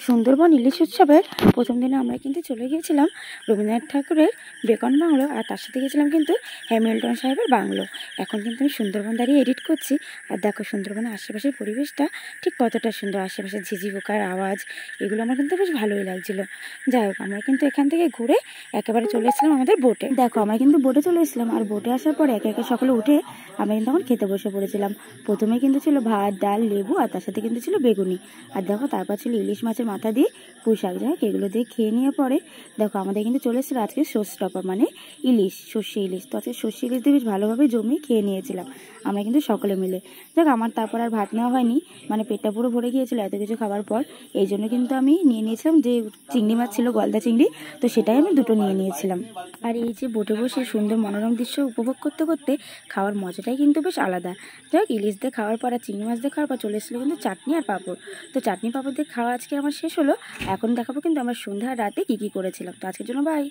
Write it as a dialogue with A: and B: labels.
A: সুন্দরবন ইলিশ উৎসবের প্রথম দিনে আমরা কিন্তু চলে গিয়েছিলাম রবীন্দ্রনাথ ঠাকুরের বেকন বাংলো, আর তার সাথে গেছিলাম কিন্তু হ্যামিল্টন সাহেবের বাংলো। এখন কিন্তু আমি সুন্দরবন দাঁড়িয়ে এডিট করছি, আর দেখো সুন্দরবনের আশেপাশের পরিবেশটা ঠিক কতটা সুন্দর। আশেপাশে ঝিঝি পোকার আওয়াজ, এগুলো আমার কিন্তু বেশ ভালোই লাগছিলো। যাই হোক, আমরা কিন্তু এখান থেকে ঘুরে একেবারে চলে এসেছিলাম আমাদের বোটে। দেখো আমরা কিন্তু বোটে চলে এসেছিলাম, আর বোটে আসার পর একে একে সকালে উঠে আমরা কিন্তু তখন খেতে বসে পড়েছিলাম। প্রথমে কিন্তু ছিল ভাত, ডাল, লেবু, আর তার সাথে কিন্তু ছিল বেগুনি। আর দেখো তারপর ছিল ইলিশ মাছের মাথা দিয়ে পুঁই শাক। যাই হোক, এগুলো দিয়ে খেয়ে নিয়ে পরে দেখো আমাদের কিন্তু চলে এসেছিলো আজকে সর্ষে টপা, মানে ইলিশ, সর্ষে ইলিশ। তো আজকে সর্ষে ইলিশ দিয়ে বেশ ভালোভাবে জমিয়ে খেয়ে নিয়েছিলাম আমরা কিন্তু সকলে মিলে। দেখ আমার তারপর আর ভাত নেওয়া হয়নি, মানে পেটটা পুরো ভরে গিয়েছিল এত কিছু খাবার পর। এই জন্য কিন্তু আমি নিয়ে নিয়েছিলাম যে চিংড়ি মাছ ছিল, গলদা চিংড়ি, তো সেটাই আমি দুটো নিয়ে নিয়েছিলাম। আর এই যে বোটে বসে সুন্দর মনোরম দৃশ্য উপভোগ করতে করতে খাওয়ার মজাটাই কিন্তু বেশ আলাদা। যাই হোক, ইলিশ দিয়ে খাওয়ার পর আর চিংড়ি মাছ দিয়ে খাওয়ার পর চলে এসেছিলো কিন্তু চাটনি আর পাঁপড়। তো চাটনি পাঁপড় দিয়ে খাওয়া আজকে আমার শেষ হলো। এখন দেখাবো কিন্তু আমরা সন্ধ্যা আর রাতে কী কী করেছিলাম। তো আজকের জন্য বাই।